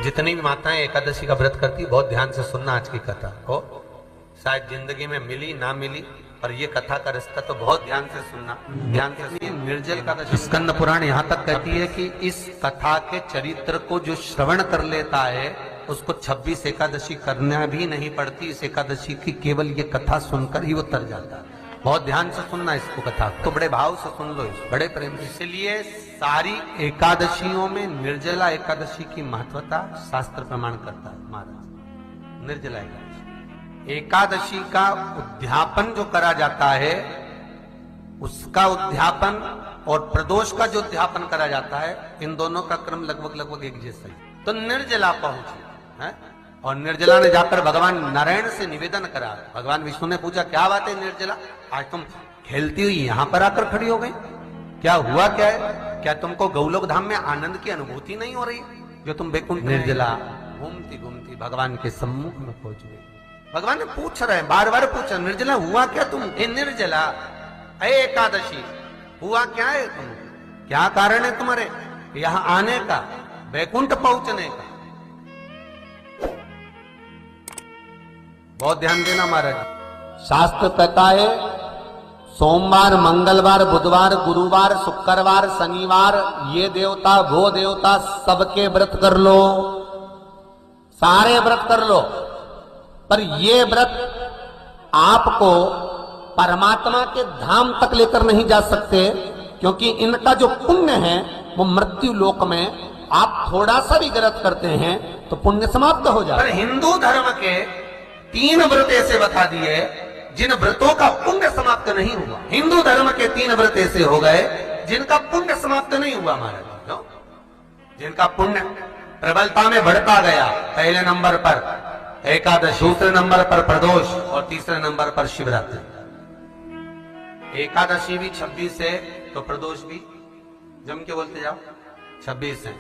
जितनी भी माताएं एकादशी का व्रत करती बहुत ध्यान से सुनना आज की कथा हो, शायद जिंदगी में मिली ना मिली, पर ये कथा का रिश्ता तो बहुत ध्यान से सुनना, ध्यान से। निर्जल एकादशी स्कंद पुराण यहाँ तक कहती है कि इस कथा के चरित्र को जो श्रवण कर लेता है उसको 26 एकादशी करना भी नहीं पड़ती। इस एकादशी की केवल ये कथा सुनकर ही वो तर जाता है। बहुत ध्यान से सुनना इसको, कथा तो बड़े भाव से सुन लो, बड़े प्रेम से। इसलिए सारी एकादशियों में निर्जला एकादशी की महत्वता शास्त्र प्रमाण करता है महाराज। निर्जला एकादशी का उद्यापन जो करा जाता है, उसका उद्यापन और प्रदोष का जो उद्यापन करा जाता है, इन दोनों का क्रम लगभग एक जैसा ही। तो निर्जला पहुंची है, और निर्जला ने जाकर भगवान नारायण से निवेदन करा। भगवान विष्णु ने पूछा, क्या बात है निर्जला, आज तुम खेलती हुई यहां पर आकर खड़ी हो गई, क्या हुआ, क्या है? क्या तुमको गौलोक धाम में आनंद की अनुभूति नहीं हो रही जो तुम बैकुंठ? निर्जला घूमती घूमती भगवान के सम्मुख में पहुंच गई। भगवान ने पूछ रहे हैं, बार बार पूछा, निर्जला हुआ क्या तुम? निर्जला एकादशी हुआ क्या है तुम, क्या कारण है तुम्हारे यहां आने का, बैकुंठ पहुंचने का? बहुत ध्यान देना महाराज। शास्त्र कहता है सोमवार, मंगलवार, बुधवार, गुरुवार, शुक्रवार, शनिवार, ये देवता वो देवता सबके व्रत कर लो, सारे व्रत कर लो, पर ये व्रत आपको परमात्मा के धाम तक लेकर नहीं जा सकते, क्योंकि इनका जो पुण्य है वो मृत्यु लोक में आप थोड़ा सा भी व्रत करते हैं तो पुण्य समाप्त हो जाए। हिंदू धर्म के 3 व्रत ऐसे बता दिए जिन व्रतों का पुण्य समाप्त नहीं हुआ। हिंदू धर्म के 3 व्रत ऐसे हो गए जिनका पुण्य समाप्त नहीं हुआ महाराज, जिनका पुण्य प्रबलता में बढ़ता गया। पहले नंबर पर एकादशी, दूसरे नंबर पर प्रदोष और तीसरे नंबर पर शिवरात्रि। एकादशी भी 26 है तो प्रदोष भी जम के बोलते जाओ 26 है,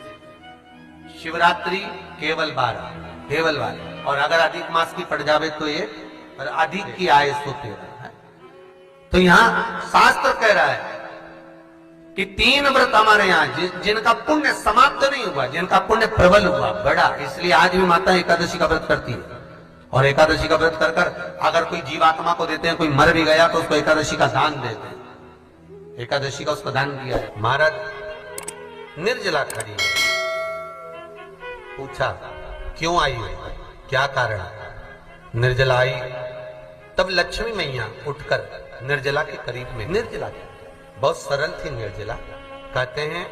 शिवरात्रि केवल 12, और अगर अधिक मास की पड़ जावे तो ये, और अधिक की आय सो 13 है। तो यहां शास्त्र कह रहा है कि 3 व्रत हमारे यहाँ जिनका पुण्य समाप्त नहीं हुआ, जिनका पुण्य प्रबल हुआ, बड़ा, इसलिए आज भी माता एकादशी का व्रत करती है। और एकादशी का व्रत कर कर अगर कोई जीवात्मा को देते हैं, कोई मर भी गया तो उसको एकादशी का दान देते हैं। एकादशी का उसको दान किया है। महाराज निर्जला खड़ी है, पूछा क्यों आई है, क्या कारण? निर्जला आई तब लक्ष्मी मैया उठकर निर्जला के करीब में, निर्जला बहुत सरल थी निर्जला। कहते हैं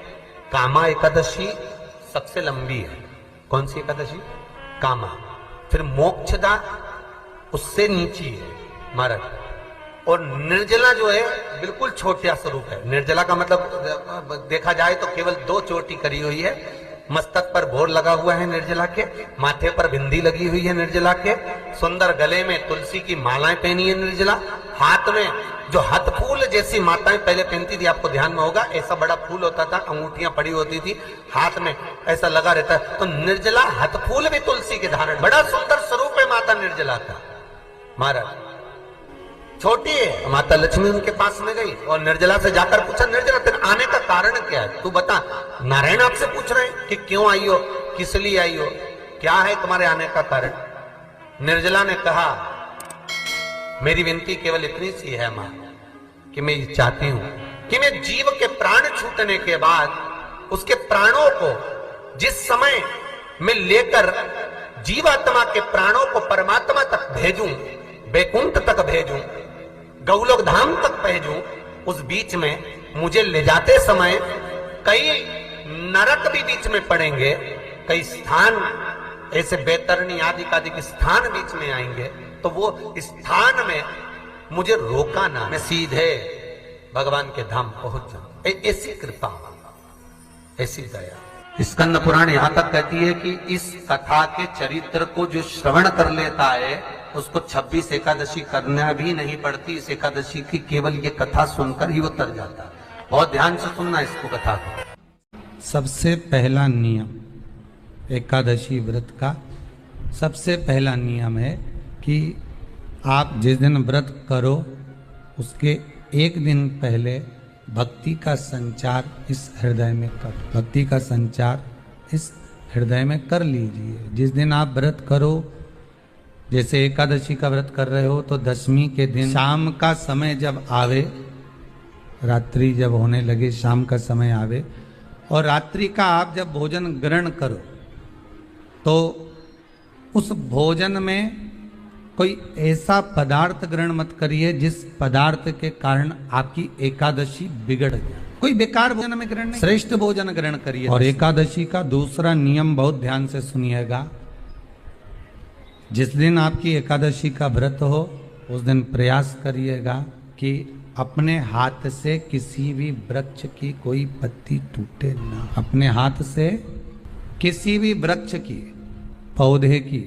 कामा एकादशी सबसे लंबी है। कौन सी एकादशी? कामा। फिर मोक्षदा उससे नीची है महाराज, और निर्जला जो है बिल्कुल छोटा स्वरूप है। निर्जला का मतलब देखा जाए तो केवल 2 चोटी करी हुई है। मस्तक पर भोर लगा हुआ है निर्जला के, माथे पर बिंदी लगी हुई है निर्जला के, सुंदर गले में तुलसी की मालाएं पहनी है निर्जला, हाथ में जो हथ फूल जैसी माताएं पहले पहनती थी, आपको ध्यान में होगा, ऐसा बड़ा फूल होता था, अंगूठियां पड़ी होती थी, हाथ में ऐसा लगा रहता है। तो निर्जला हथ फूल भी तुलसी के धारण, बड़ा सुंदर स्वरूप है माता निर्जला का महाराज। छोटी है। माता लक्ष्मी उनके पास में गई और निर्जला से जाकर पूछा, निर्जला तेरे आने का कारण क्या है, तू बता। नारायण आपसे पूछ रहे हैं कि क्यों आई हो, किस लिए आई हो, क्या है तुम्हारे आने का कारण? निर्जला ने कहा, मेरी विनती केवल इतनी सी है मां, कि मैं ये चाहती हूं कि मैं जीव के प्राण छूटने के बाद उसके प्राणों को जिस समय मैं लेकर जीवात्मा के प्राणों को परमात्मा तक भेजूं, बैकुंठ तक भेजूं, गौलोक धाम तक भेजूं, उस बीच में मुझे ले जाते समय कई नरक भी बीच में पड़ेंगे, कई स्थान ऐसे बेतरनी आदि आदि स्थान बीच में आएंगे, तो वो स्थान में मुझे रोका ना, मैं सीधे भगवान के धाम पहुंच जाऊं। ऐसी कृपा, ऐसी दया। स्कंद पुराण यहां तक कहती है कि इस कथा के चरित्र को जो श्रवण कर लेता है उसको 26 एकादशी करना भी नहीं पड़ती। इस एकादशी की केवल ये कथा सुनकर ही वो तर जाता है। बहुत ध्यान से सुनना इसको, कथा को। सबसे पहला नियम एकादशी व्रत का, सबसे पहला नियम है कि आप जिस दिन व्रत करो उसके एक दिन पहले भक्ति का संचार इस हृदय में करो। भक्ति का संचार इस हृदय में कर लीजिए। जिस दिन आप व्रत करो, जैसे एकादशी का व्रत कर रहे हो, तो दशमी के दिन शाम का समय जब आवे, रात्रि जब होने लगे, शाम का समय आवे, और रात्रि का आप जब भोजन ग्रहण करो, तो उस भोजन में कोई ऐसा पदार्थ ग्रहण मत करिए जिस पदार्थ के कारण आपकी एकादशी बिगड़ जाए। कोई बेकार भोजन में ग्रहण नहीं, श्रेष्ठ भोजन ग्रहण करिए। और एकादशी का दूसरा नियम बहुत ध्यान से सुनिएगा। जिस दिन आपकी एकादशी का व्रत हो, उस दिन प्रयास करिएगा कि अपने हाथ से किसी भी वृक्ष की कोई पत्ती टूटे ना। अपने हाथ से किसी भी वृक्ष की, पौधे की,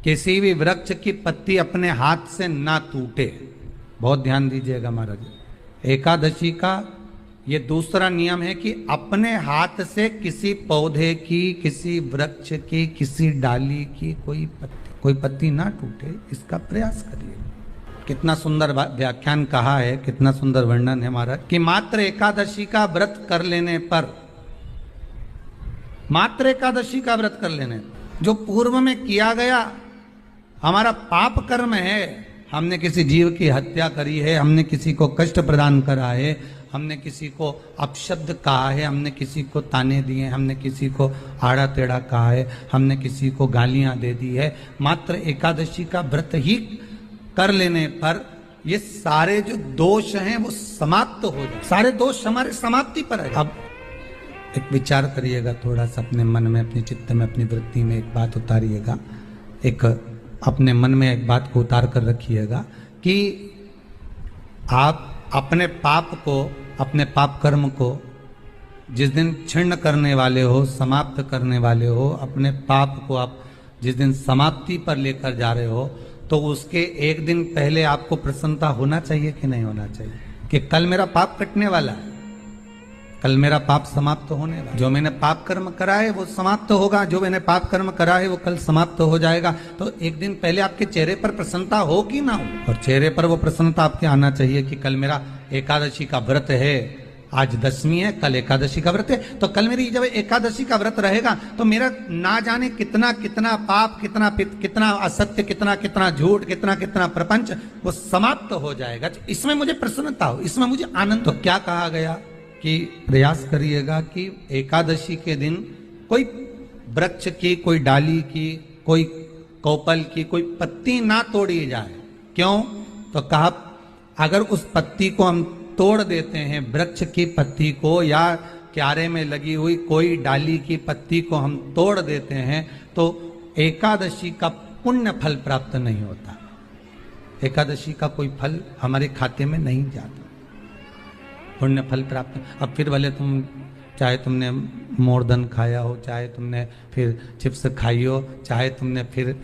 किसी भी वृक्ष की पत्ती अपने हाथ से ना टूटे। बहुत ध्यान दीजिएगा महाराज। एकादशी का ये दूसरा नियम है कि अपने हाथ से किसी पौधे की, किसी वृक्ष की, किसी डाली की कोई पत्ती ना टूटे, इसका प्रयास करिए। कितना सुंदर व्याख्यान कहा है, कितना सुंदर वर्णन है महाराज कि मात्र एकादशी का व्रत कर लेने पर, मात्र एकादशी का व्रत कर लेने, जो पूर्व में किया गया हमारा पाप कर्म है, हमने किसी जीव की हत्या करी है, हमने किसी को कष्ट प्रदान करा है, हमने किसी को अपशब्द कहा है, हमने किसी को ताने दिए, हमने किसी को आड़ा टेढ़ा कहा है, हमने किसी को गालियां दे दी है, मात्र एकादशी का व्रत ही कर लेने पर ये सारे जो दोष हैं वो समाप्त हो जाए। सारे दोष हमारे समाप्ति पर है। अब एक विचार करिएगा थोड़ा सा अपने मन में, अपने चित्त में, अपनी वृत्ति में एक बात उतारिएगा। एक अपने मन में एक बात को उतार कर रखिएगा कि आप अपने पाप को, अपने पाप कर्म को जिस दिन छिन्न करने वाले हो, समाप्त करने वाले हो, अपने पाप को आप जिस दिन समाप्ति पर लेकर जा रहे हो, तो उसके एक दिन पहले आपको प्रसन्नता होना चाहिए कि नहीं होना चाहिए कि कल मेरा पाप कटने वाला है, कल मेरा पाप समाप्त होने वाला है। जो मैंने पाप कर्म करा है वो समाप्त होगा, जो मैंने पाप कर्म करा है वो कल समाप्त हो जाएगा। तो एक दिन पहले आपके चेहरे पर प्रसन्नता हो कि ना हो, और चेहरे पर वो प्रसन्नता आपके आना चाहिए कि कल मेरा एकादशी का व्रत है, आज दशमी है, कल एकादशी का व्रत है, तो कल मेरी जब एकादशी का व्रत रहेगा तो मेरा ना जाने कितना कितना पाप, कितना असत्य, कितना झूठ, कितना प्रपंच वो समाप्त हो जाएगा। इसमें मुझे प्रसन्नता हो, इसमें मुझे आनंद। तो क्या कहा गया कि प्रयास करिएगा कि एकादशी के दिन कोई वृक्ष की, कोई डाली की, कोई कोपल की कोई पत्ती ना तोड़ी जाए। क्यों? तो कहा अगर उस पत्ती को हम तोड़ देते हैं, वृक्ष की पत्ती को या क्यारे में लगी हुई कोई डाली की पत्ती को हम तोड़ देते हैं, तो एकादशी का पुण्य फल प्राप्त नहीं होता, एकादशी का कोई फल हमारे खाते में नहीं जाता, पुण्य फल प्राप्त। अब फिर भले तुम चाहे तुमने मोरधन खाया हो, चाहे तुमने फिर चिप्स खाई हो, चाहे तुमने फिर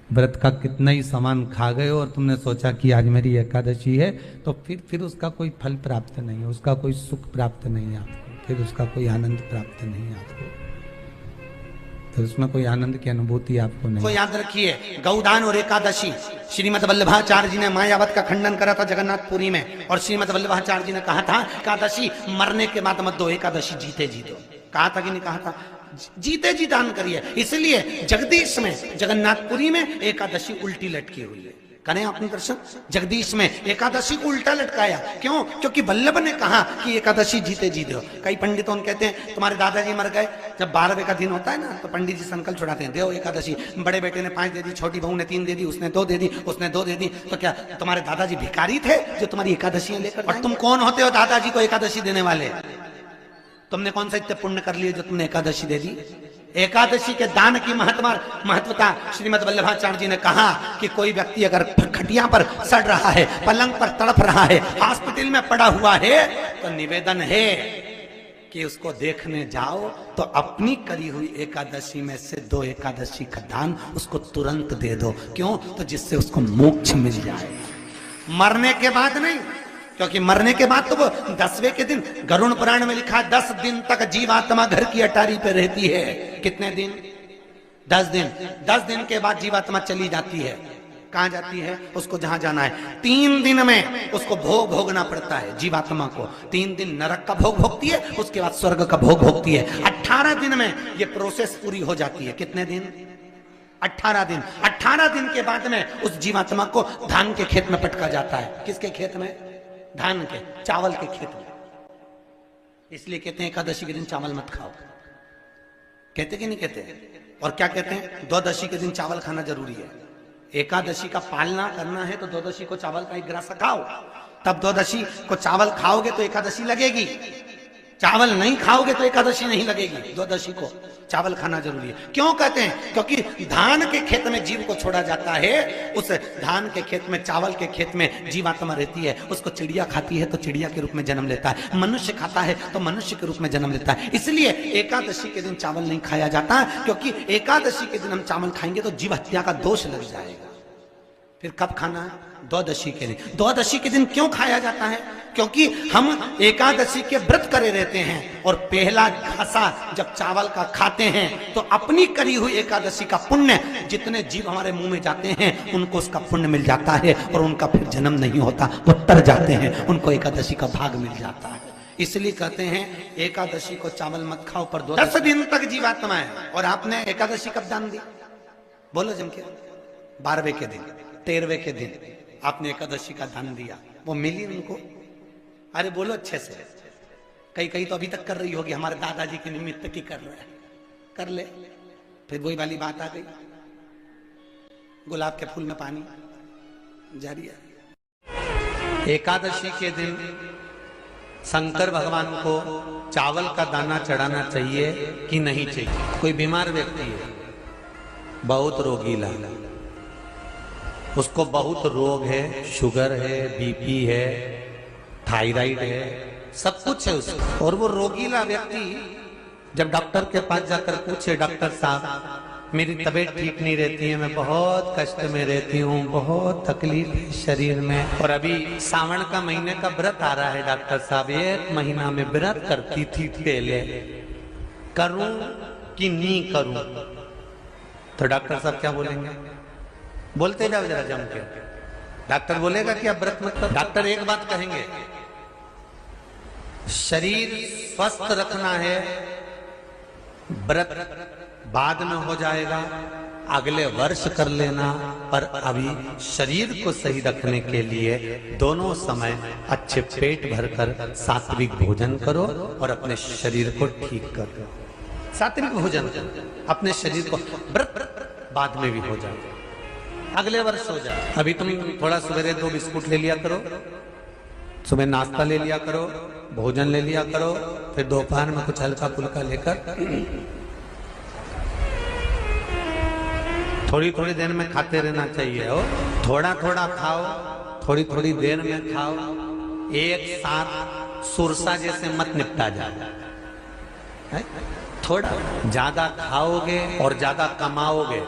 व्रत का कितना ही सामान खा गए हो और तुमने सोचा कि आज मेरी एकादशी है, तो फिर उसका कोई फल प्राप्त नहीं है, उसका कोई सुख प्राप्त नहीं है आपको, फिर उसका कोई आनंद प्राप्त नहीं है आपको, फिर उसमें कोई आनंद की अनुभूति आपको नहीं। तो याद रखिए, गौदान और एकादशी, श्रीमद वल्लभाचार्य जी ने मायावत का खंडन करा था जगन्नाथपुरी में, और श्रीमद वल्लभाचार्य जी ने कहा था एकादशी मरने के बाद मत दो, एकादशी जीते जी दो। कहा था कि नहीं कहा था? जीते जी दान करिए। इसलिए जगदीश में, जगन्नाथपुरी में एकादशी उल्टी लटकी हुई है। करें आपने दर्शन? जगदीश में एकादशी को उल्टा लटकाया। क्यों? क्योंकि वल्लभ ने कहा कि एकादशी जीते जी दो। कई पंडितों कहते हैं तुम्हारे दादाजी मर गए, जब 12वें का दिन होता है ना तो पंडित जी संकल्प छुड़ाते हैं, दो एकादशी। बड़े बेटे ने 5 दे दी, छोटी बहू ने 3 दे दी, उसने 2 दे दी, उसने 2 दे दी। तो क्या तुम्हारे दादाजी भिखारी थे जो तुम्हारी एकादशियां लेकर? और तुम कौन होते हो दादाजी को एकादशी देने वाले? तुमने कौन सा इतने पुण्य कर लिए जो तुमने एकादशी दे दी? एकादशी के दान की महत्वता श्रीमद वल्लभाचार्य जी ने कहा कि कोई व्यक्ति अगर खटिया पर सड़ रहा है, पलंग पर तड़प रहा है, हॉस्पिटल में पड़ा हुआ है, तो निवेदन है कि उसको देखने जाओ तो अपनी करी हुई एकादशी में से 2 एकादशी का दान उसको तुरंत दे दो। क्यों? तो जिससे उसको मोक्ष मिल जाए, मरने के बाद नहीं। क्योंकि मरने के बाद तो वो 10वें के दिन, गरुड़ पुराण में लिखा 10 दिन तक जीवात्मा घर की अटारी पे रहती है। कितने दिन? 10 दिन। 10 दिन के बाद जीवात्मा चली जाती है। कहाँ जाती है? उसको जहां जाना है। 3 दिन में उसको भोग भोगना पड़ता है जीवात्मा को। 3 दिन नरक का भोग भोगती है, उसके बाद स्वर्ग का भोग भोगती है। 18 दिन में ये प्रोसेस पूरी हो जाती है। कितने दिन? 18 दिन। 18 दिन के बाद में उस जीवात्मा को धान के खेत में पटका जाता है। किसके खेत में? धान के, चावल के खेत में। इसलिए कहते हैं एकादशी के दिन चावल मत खाओ। कहते कि नहीं कहते? और क्या कहते हैं? द्वादशी के दिन चावल खाना जरूरी है। एकादशी का पालना करना है तो द्वादशी को चावल का 1 गिलास खाओ, तब द्वादशी को चावल खाओगे तो एकादशी लगेगी। चावल नहीं खाओगे तो एकादशी नहीं लगेगी। द्वादशी को चावल खाना जरूरी है। क्यों कहते हैं? क्योंकि धान के खेत में जीव को छोड़ा जाता है, उस धान के खेत में, चावल के खेत में जीवात्मा रहती है। उसको चिड़िया खाती है तो चिड़िया के रूप में जन्म लेता है, मनुष्य खाता है तो मनुष्य के रूप में जन्म लेता है। इसलिए एकादशी के दिन चावल नहीं खाया जाता, क्योंकि एकादशी के दिन हम चावल खाएंगे तो जीव हत्या का दोष लग जाएगा। फिर कब खाना है? द्वादशी के दिन। द्वादशी के दिन क्यों खाया जाता है? क्योंकि हम एकादशी के व्रत करे रहते हैं और पहला घासा जब चावल का खाते हैं तो अपनी करी हुई एकादशी का पुण्य, जितने जीव हमारे मुंह में जाते हैं उनको उसका पुण्य मिल जाता है और उनका फिर जन्म नहीं होता, वो तर जाते हैं, उनको एकादशी का भाग मिल जाता है। इसलिए कहते हैं एकादशी को चावल मत खाओ, पर 10 दिन तक जीवात्मा है। और आपने एकादशी कब दान दी? बोलो जम के। 12वें के दिन, 13वें के दिन आपने एकादशी का दान दिया, वो मिली उनको? अरे बोलो अच्छे से। कई तो अभी तक कर रही होगी, हमारे दादाजी के निमित्त की कर रहे हैं, कर ले। फिर वही वाली बात आ गई, गुलाब के फूल में पानी जारी है। एकादशी के दिन शंकर भगवान को चावल का दाना चढ़ाना चाहिए कि नहीं चाहिए? कोई बीमार व्यक्ति है, बहुत रोगीला, उसको बहुत रोग है, शुगर है, बीपी है, थायराइड है, सब कुछ है उसको, और वो रोगीला व्यक्ति जब डॉक्टर के पास जाकर पूछे, डॉक्टर साहब मेरी तबीयत ठीक नहीं रहती है, मैं बहुत कष्ट में रहती हूँ, बहुत तकलीफ है शरीर में, और अभी सावन का महीने का व्रत आ रहा है डॉक्टर साहब, 1 महीना में व्रत करती थी पहले, करूं कि नहीं करूं? तो डॉक्टर साहब क्या बोलेंगे? बोलते जाओ जरा जम के। डॉक्टर बोलेगा कि आप व्रत मत करो। डॉक्टर एक बात कहेंगे, शरीर स्वस्थ रखना है, व्रत बाद में हो जाएगा, अगले वर्ष कर लेना, पर अभी शरीर को सही रखने के लिए दोनों समय अच्छे पेट भरकर सात्विक भोजन करो और अपने शरीर को ठीक करो। सात्विक भोजन, अपने शरीर को, व्रत बाद में भी हो जाए, अगले वर्ष हो जाए। अभी तुम थोड़ा सवेरे 2 बिस्कुट ले लिया करो, सुबह नाश्ता ले लिया करो, भोजन ले लिया करो, फिर दोपहर में कुछ हल्का फुल्का लेकर थोड़ी थोड़ी देर में खाते रहना चाहिए। और थोड़ा थोड़ा खाओ, थोड़ी थोड़ी देर में खाओ, एक साथ सुरसा जैसे मत निपटा जाए। थोड़ा ज्यादा खाओगे और ज्यादा कमाओगे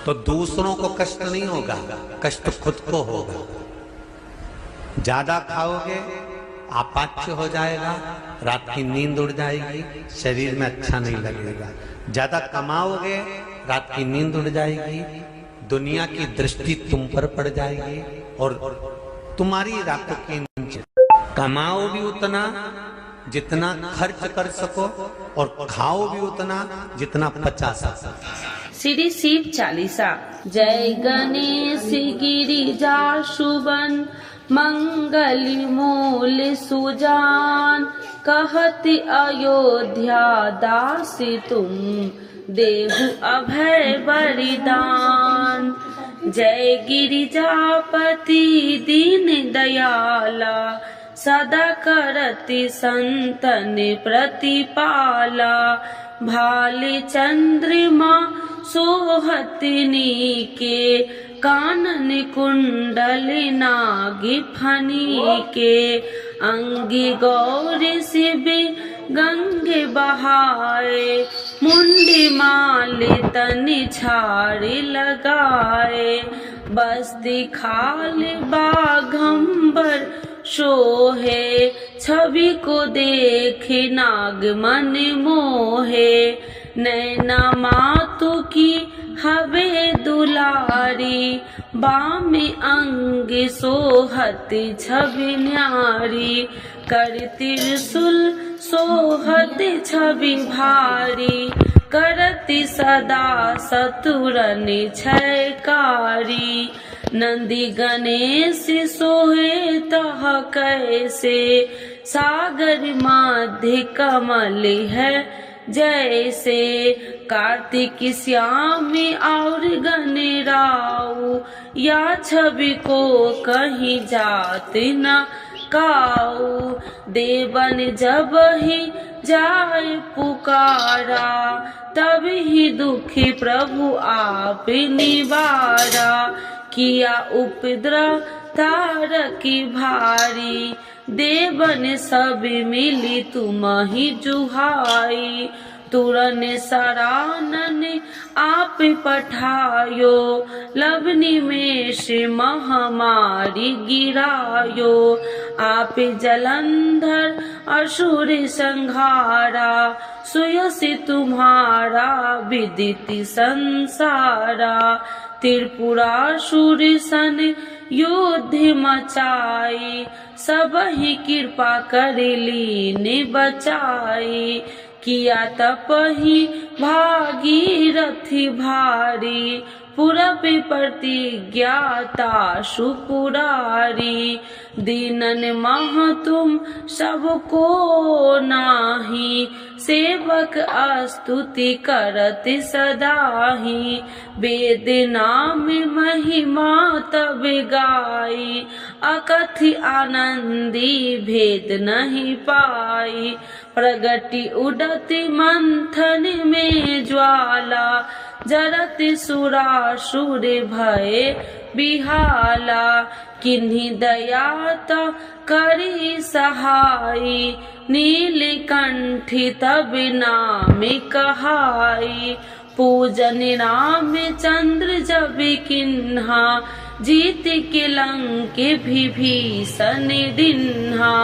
तो दूसरों को कष्ट नहीं होगा, कष्ट खुद को होगा। ज्यादा खाओगे अपाच्य हो जाएगा, रात की नींद उड़ जाएगी, शरीर में अच्छा नहीं लगेगा। ज्यादा कमाओगे, रात की नींद उड़ जाएगी, दुनिया की दृष्टि तुम पर पड़ जाएगी और तुम्हारी रातों की नींद। कमाओ भी उतना जितना खर्च कर सको और खाओ भी उतना जितना पचा सको। श्री शिव चालीसा। जय गणेश गिरिजा शुभन मंगल मूल सुजान, कहति अयोध्या दासी तुम देहु अभय बलिदान। जय गिरिजापति दीन दयाला, सदा करति संतन प्रतिपाला। भाले चंद्रमा सोहतनी के, कानन कुंडल नागी फनी के। अंगी गौरी शिव गंगे बहाए, मुंडी माले तनि छाड़ी लगाए। बस्ती खाल बाघंबर शोहे, छवि को देखे नाग मन मोहे। नैना मातु की हवे दुलारी, बामे अंग सोहत छवि न्यारी, कर त्रिशूल सोहत छवि भारी, करति सदा सतुरन छैकारी, नंदी गणेश सोहे तह कैसे, सागर मध्य कमल है जैसे, कार्तिक श्याम और गणराऊ, या छवि को कहीं जात न काऊ, देवन जब ही जाए पुकारा, तब ही दुखी प्रभु आप निवारा, किया उपद्रव तारकी भारी, देवन सब मिली तुम ही जुहाई, तुरन सरानन आप पठायो, लवनी में से महामारी गिरायो, आप जलंधर असुर संहारा, सुयसि तुम्हारा विदित संसारा, त्रिपुरासुर सन युद्ध मचाई, सब ही कृपा कर लीने बचाई, किया तपहि भागीरथी भारी, पूरब प्रतिज्ञाता सुपुरारी, दीनन मह तुम सबको नाही, सेवक स्तुति करत सदाही, वेद नाम महिमा तब गाई, अकथि आनंदी भेद नहीं पाई, प्रगति उडति मंथन में ज्वाला, जरत सुरासुर भय बिहाला, किन्हीं दयात करी सहाई, नीलकंठी तब नाम कहाई, पूजन राम चंद्र जब किन्हा, जीत के लंक विभीषण दिन्हा,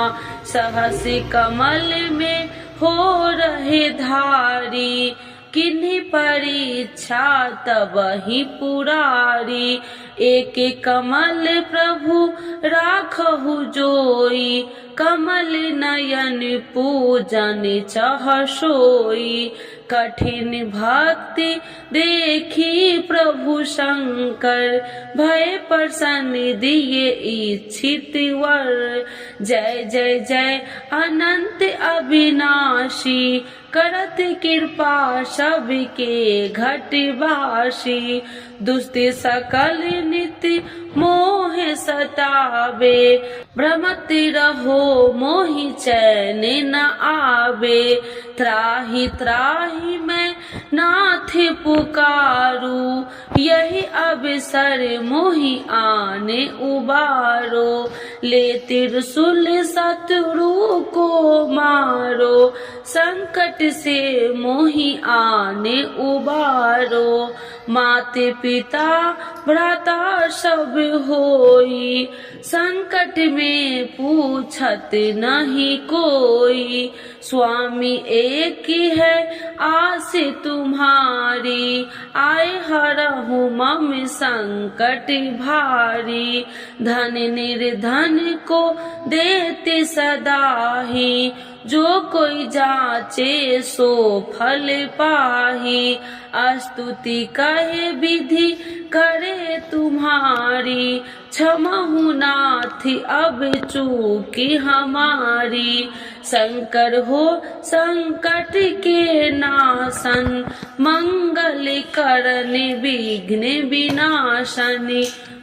सहस कमल में हो रहे धारी, किन्हीं परीक्षा तब ही पुरारी, एक कमल प्रभु राखहु जोई, कमल नयन पूजन चह सोई, कठिन भक्ति देखी प्रभु शंकर, भय प्रसन्न दिए इच्छित वर, जय जय जय अनंत अविनाशी, करत कृपा सबके घटवासी, दुष्ट सकल नित्य मोह सतावे, भ्रमत रहो मोहि चैन न आवे, त्राहि त्राहि मैं नाथ पुकारू, यही अवसर मोहि आने उबारो, ले त्रिशूल शत्रु को मारो, संकट से मोहि आने उबारो, माते पिता भ्राता सब होई, संकट में पूछत नहीं कोई, स्वामी एक है आस तुम्हारी, आए हरहु मम संकट भारी, धन निर्धन को देते सदाही, जो कोई जाचे सो फल पाही, स्तुति कहे विधि करे तुम्हारी, क्षमहु नाथ अब चूकी हमारी, शंकर हो संकट के नाशन, मंगल करन विघ्न विनाशन,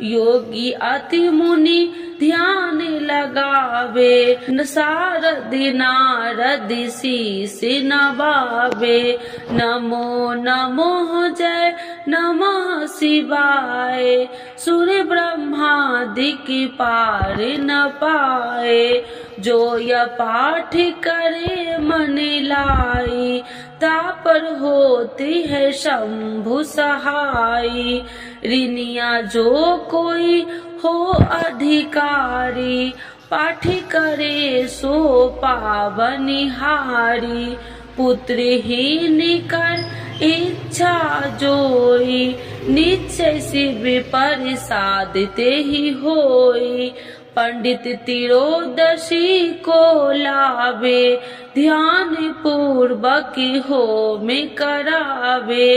योगी अति मुनि ध्यान लगावे, सारद नारद शीस नवावे, नमो नमो जय नमः शिवाय, सूर्य ब्रह्मादि की पार न पाए, जो यह पाठ करे मन लाई, तापर होती है शंभु सहाई, ऋनिया जो कोई हो अधिकारी, पाठ करे सो पावनिहारी, पुत्रहीन कर इच्छा जोई, निश्चय शिव प्रसाद ते ही होई। पंडित तिरोदशी को लावे, ध्यान पूर्वक होम करावे।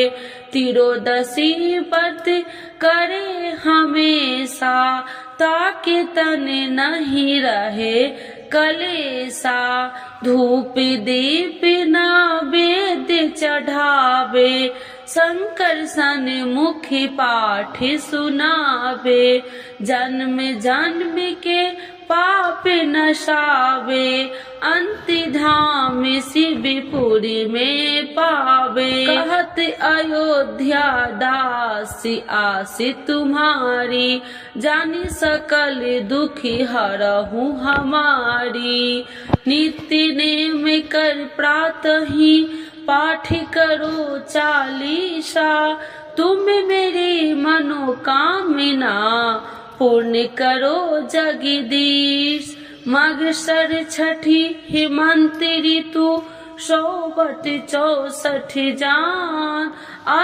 तिरोदशी व्रत करे हमेशा, ताकि तन नहीं रहे कलेसा। धूप दीप नैवेद्य चढ़ावे, शंकर सन्मुखी पाठ सुनावे। जन्म जन्म के पाप नशावे, अंति धाम शिवपुरी में पावे। कहत अयोध्या दासी आसी तुम्हारी, जानी सकल दुखी हरहु हमारी। नित्य नेम कर प्रातः ही पाठ करो चालीसा, तुम मेरी मनोकामना पूर्ण करो जगदीश। माघ छठी हेमंत ऋतु, 164 जान,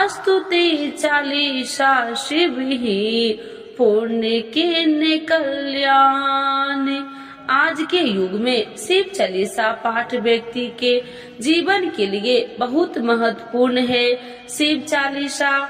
स्तुति चालीसा शिव ही पुण्य के कल्याण। आज के युग में शिव चालीसा पाठ व्यक्ति के जीवन के लिए बहुत महत्वपूर्ण है। शिव चालीसा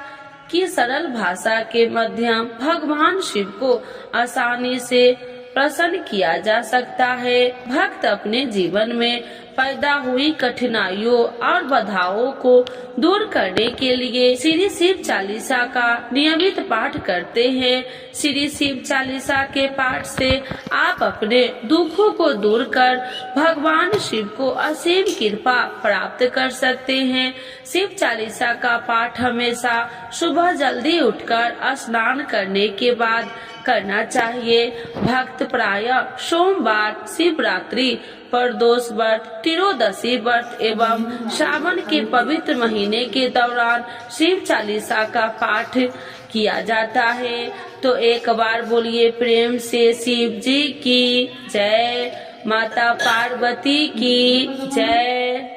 की सरल भाषा के माध्यम भगवान शिव को आसानी से प्रसन्न किया जा सकता है। भक्त अपने जीवन में पैदा हुई कठिनाइयों और बाधाओं को दूर करने के लिए श्री शिव चालीसा का नियमित पाठ करते हैं। श्री शिव चालीसा के पाठ से आप अपने दुखों को दूर कर भगवान शिव को असीम कृपा प्राप्त कर सकते हैं। शिव चालीसा का पाठ हमेशा सुबह जल्दी उठकर स्नान करने के बाद करना चाहिए। भक्त प्रायः सोमवार, शिवरात्रि, प्रदोष व्रत, तिरोदशी व्रत एवं श्रावण के पवित्र महीने के दौरान शिव चालीसा का पाठ किया जाता है। तो एक बार बोलिए प्रेम से शिव जी की जय, माता पार्वती की जय।